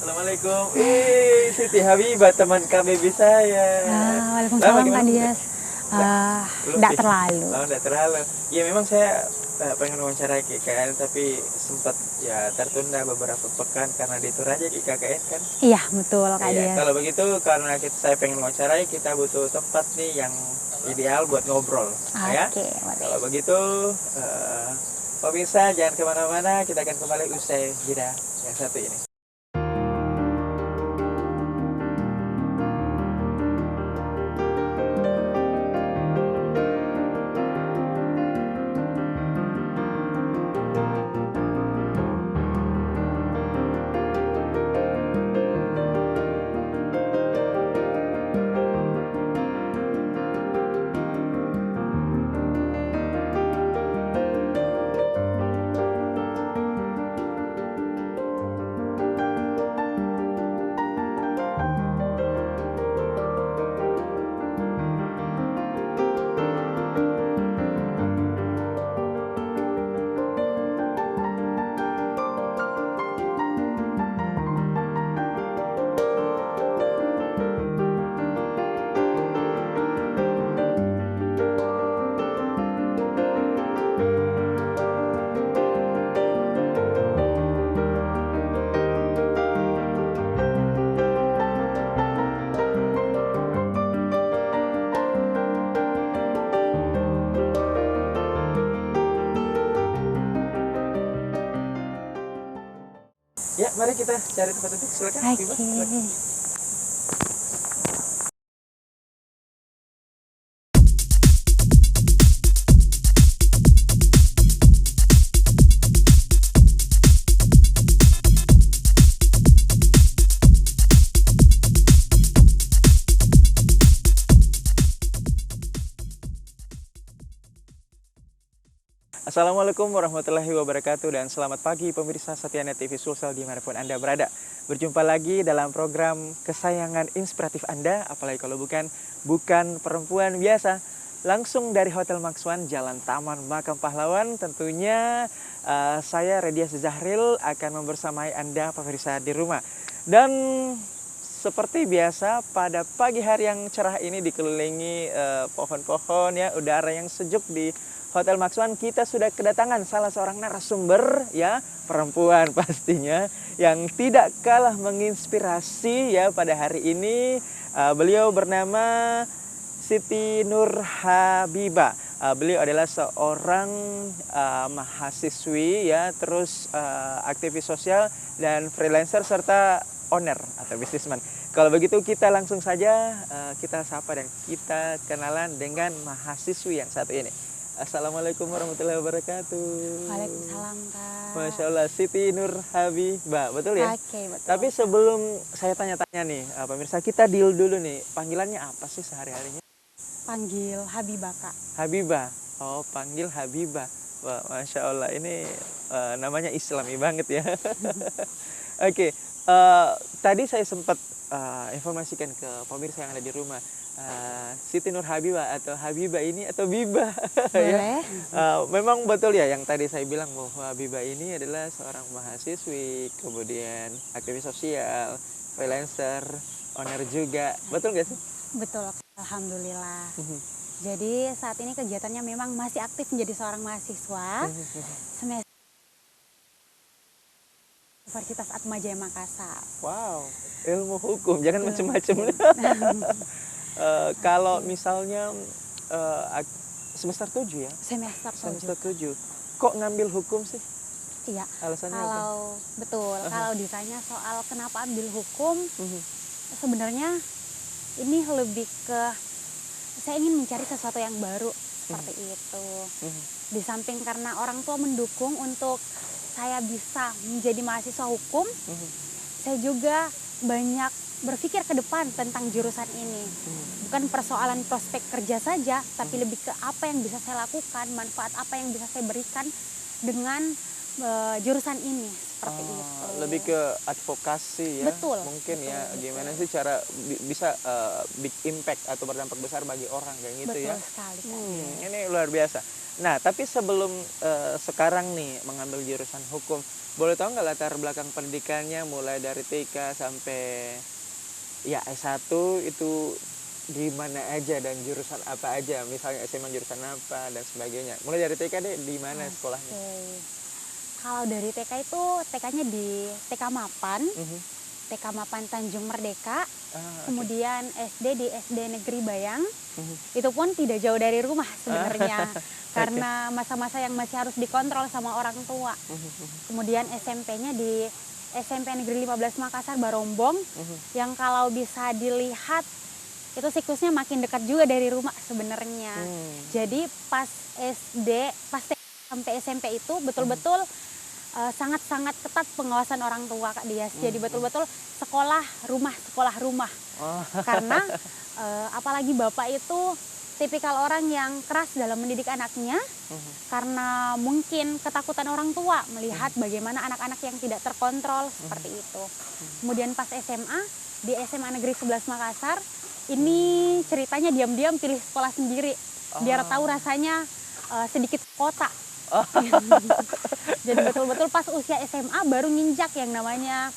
Assalamualaikum. Siti Habibah teman KBB saya. Waalaikumsalam Kak Dias. Enggak Lebih. terlalu. Oh, enggak terlalu. Ya memang saya pengen wawancara KKN tapi sempat ya tertunda beberapa pekan karena di Toraja di KKN kan. Iya, betul Kak Iya, Dias. kalau begitu karena saya pengen wawancarai kita butuh tempat nih yang ideal buat ngobrol. Ya. Oke, Kalau begitu pemirsa jangan kemana-mana, kita akan kembali usai jeda yang satu ini. Ya, mari kita cari tempat duduk. Silakan. Oke. Bebas, silakan. Assalamualaikum warahmatullahi wabarakatuh dan selamat pagi pemirsa Setianet TV Sulsel dimanapun Anda berada. Berjumpa lagi dalam program kesayangan inspiratif Anda, apalagi kalau bukan perempuan biasa. Langsung dari Hotel Maxwan, Jalan Taman Makam Pahlawan, tentunya saya Redias Zahril akan membersamai Anda pemirsa di rumah. Dan seperti biasa pada pagi hari yang cerah ini dikelilingi pohon-pohon ya, udara yang sejuk di Hotel Maxwan, kita sudah kedatangan salah seorang narasumber ya, perempuan pastinya yang tidak kalah menginspirasi ya pada hari ini. Beliau bernama Siti Nur Habibah. Beliau adalah seorang mahasiswi ya, terus aktivis sosial dan freelancer serta owner atau businessman. Kalau begitu kita langsung saja kita sapa dan kita kenalan dengan mahasiswi yang satu ini. Assalamualaikum warahmatullahi wabarakatuh. Waalaikumsalam Kak. Masya Allah, Siti Nur Habibah, betul ya? Oke, betul. Tapi sebelum saya tanya-tanya nih, pemirsa, kita deal dulu nih, panggilannya apa sih sehari-harinya? Panggil Habibah Kak. Habibah, oh panggil Habibah. Wah, Masya Allah, ini namanya islami banget ya. Oke, tadi saya sempat informasikan ke pemirsa yang ada di rumah. Siti Nur Habibah atau Habibah ini atau Bibah Boleh. ya. Memang betul ya yang tadi saya bilang bahwa Habibah ini adalah seorang mahasiswi, kemudian aktivis sosial, freelancer, owner juga. Betul nggak sih? Betul, alhamdulillah. Jadi saat ini kegiatannya memang masih aktif menjadi seorang mahasiswa semester Universitas Atmajaya Makassar. Wow, ilmu hukum, jangan macam-macam. Kalau misalnya semester 7 ya? Semester 7. Kok ngambil hukum sih? Iya. Alasannya apa? Betul, kalau ditanya soal kenapa ambil hukum, sebenarnya ini lebih ke saya ingin mencari sesuatu yang baru seperti itu. Di samping karena orang tua mendukung untuk saya bisa menjadi mahasiswa hukum, saya juga banyak berpikir ke depan tentang jurusan ini. Bukan persoalan prospek kerja saja, tapi lebih ke apa yang bisa saya lakukan, manfaat apa yang bisa saya berikan dengan jurusan ini, seperti itu. Lebih ke advokasi ya. Betul. Mungkin betul, ya, betul. gimana sih cara bisa big impact atau berdampak besar bagi orang kayak gitu Betul ya. sekali. Kak. Ini luar biasa. Nah, tapi sebelum sekarang nih mengambil jurusan hukum, boleh tahu nggak latar belakang pendidikannya mulai dari TK sampai ya S1 itu di mana aja dan jurusan apa aja? Misalnya SMA jurusan apa dan sebagainya. Mulai dari TK deh, di mana sekolahnya? Oke. Kalau dari TK itu TK-nya di TK Mapan, Mhm. TK Mapan Tanjung Merdeka, Oke. kemudian SD di SD Negeri Bayang. Mhm. Itu pun tidak jauh dari rumah sebenarnya, karena masa-masa yang masih harus dikontrol sama orang tua. Mhm, mhm, Kemudian SMP-nya di SMP Negeri 15 Makassar Barombong, mhm. yang kalau bisa dilihat itu siklusnya makin dekat juga dari rumah sebenarnya. Jadi pas SD, pas TK sampai SMP itu betul-betul sangat-sangat ketat pengawasan orang tua Kak Dias. Jadi betul-betul sekolah rumah. Oh. Karena apalagi bapak itu tipikal orang yang keras dalam mendidik anaknya, Mhm. karena mungkin ketakutan orang tua melihat bagaimana anak-anak yang tidak terkontrol seperti itu. Kemudian pas SMA di SMA Negeri 11 Makassar, ini ceritanya diam-diam pilih sekolah sendiri biar tahu rasanya sedikit kota. Jadi betul-betul pas usia SMA baru nginjak yang namanya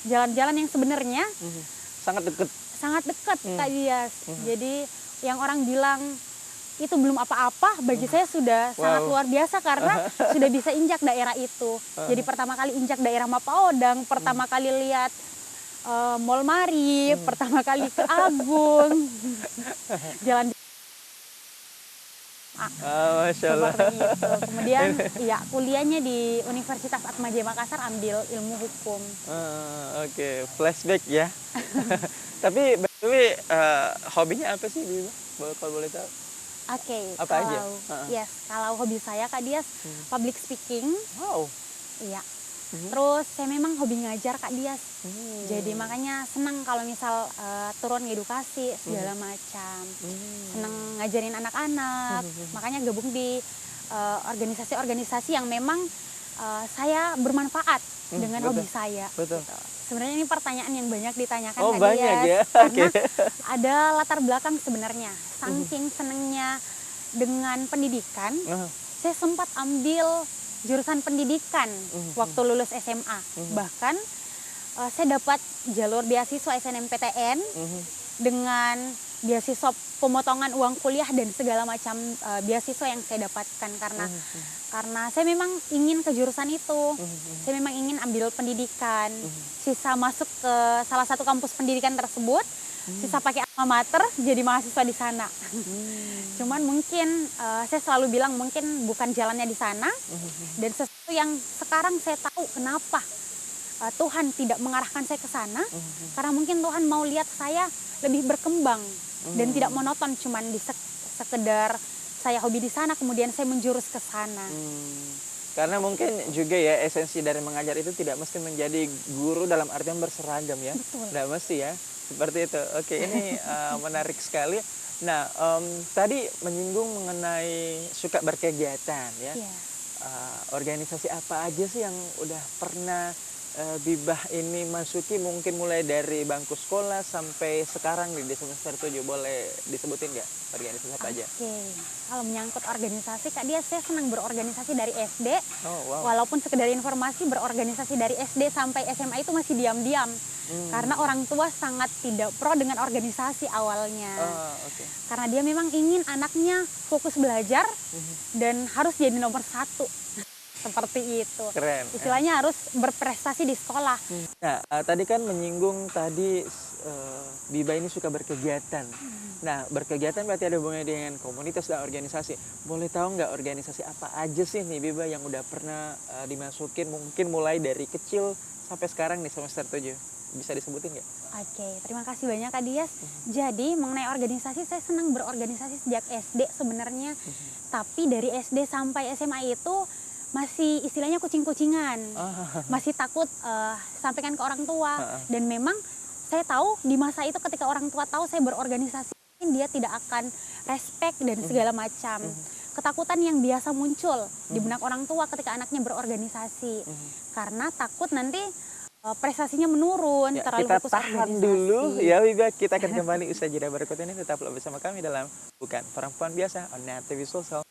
jalan-jalan yang sebenarnya Mhm. Sangat deket. sangat dekat Kak Dias. Jadi yang orang bilang itu belum apa-apa, bagi saya sudah sangat luar biasa karena sudah bisa injak daerah itu. Jadi pertama kali injak daerah Mapaodang, pertama kali lihat Mall Mari, pertama kali ke Agung, jalan Masya Allah. seperti itu. Kemudian ya kuliahnya di Universitas Atmajaya Makassar ambil ilmu hukum. Oke, flashback ya. Tapi BTW, hobinya apa sih, Biba? Kalau boleh tahu? Oke, Apa aja? kalau kalau hobi saya Kak Dias public speaking, Wow. iya. Terus saya memang hobi ngajar Kak Dias. Jadi makanya senang kalau misal turun edukasi segala macam. Senang ngajarin anak-anak. Makanya gabung di organisasi-organisasi yang memang saya bermanfaat dengan betul. hobi saya. Betul. Gitu. Sebenarnya ini pertanyaan yang banyak ditanyakan Oh, Kak banyak Dias, ya? karena Oke. ada latar belakang sebenarnya. Saking senengnya dengan pendidikan, saya sempat ambil jurusan pendidikan waktu lulus SMA. Bahkan saya dapat jalur beasiswa SNMPTN dengan beasiswa pemotongan uang kuliah dan segala macam beasiswa yang saya dapatkan karena saya memang ingin ke jurusan itu. Saya memang ingin ambil pendidikan. Sisa masuk ke salah satu kampus pendidikan tersebut, sisa pakai alma mater jadi mahasiswa di sana. Cuman mungkin saya selalu bilang mungkin bukan jalannya di sana, dan sesuatu yang sekarang saya tahu kenapa Tuhan tidak mengarahkan saya ke sana, karena mungkin Tuhan mau lihat saya lebih berkembang dan tidak monoton cuman di sekedar saya hobi di sana kemudian saya menjurus ke sana. Karena mungkin juga ya esensi dari mengajar itu tidak mesti menjadi guru dalam artian berseragam ya. Betul. Tidak mesti ya. Seperti itu. Oke, ini menarik sekali. Nah, tadi menyinggung mengenai suka berkegiatan ya. Iya. Organisasi apa aja sih yang udah pernah Bibah ini masuki, mungkin mulai dari bangku sekolah sampai sekarang di semester 7, boleh disebutin nggak organisasi apa aja? Oke, kalau menyangkut organisasi Kak Dia, saya senang berorganisasi dari SD. Oh, wow. Walaupun sekedar informasi, berorganisasi dari SD sampai SMA itu masih diam-diam. Karena orang tua sangat tidak pro dengan organisasi awalnya. Oke. Karena dia memang ingin anaknya fokus belajar dan harus jadi nomor 1. Seperti itu. Keren. Istilahnya harus berprestasi di sekolah. Nah, tadi kan menyinggung tadi Biba ini suka berkegiatan. Nah, berkegiatan berarti ada hubungannya dengan komunitas dan organisasi. Boleh tahu nggak organisasi apa aja sih nih Biba yang udah pernah dimasukin, mungkin mulai dari kecil sampai sekarang nih semester 7? Bisa disebutin nggak? Oke, terima kasih banyak Kak Dias. Jadi mengenai organisasi, saya senang berorganisasi sejak SD sebenarnya. Tapi dari SD sampai SMA itu masih istilahnya kucing-kucingan, masih takut sampaikan ke orang tua. Dan memang saya tahu di masa itu ketika orang tua tahu saya berorganisasi, dia tidak akan respect dan segala macam. Ketakutan yang biasa muncul di benak orang tua ketika anaknya berorganisasi, karena takut nanti prestasinya menurun, Ya, terlalu kita fokus tahan organisasi. dulu ya Biba, kita akan kembali usai jeda berikut ini. Tetaplah bersama kami dalam Bukan Perempuan Biasa on Net TV Sulsel.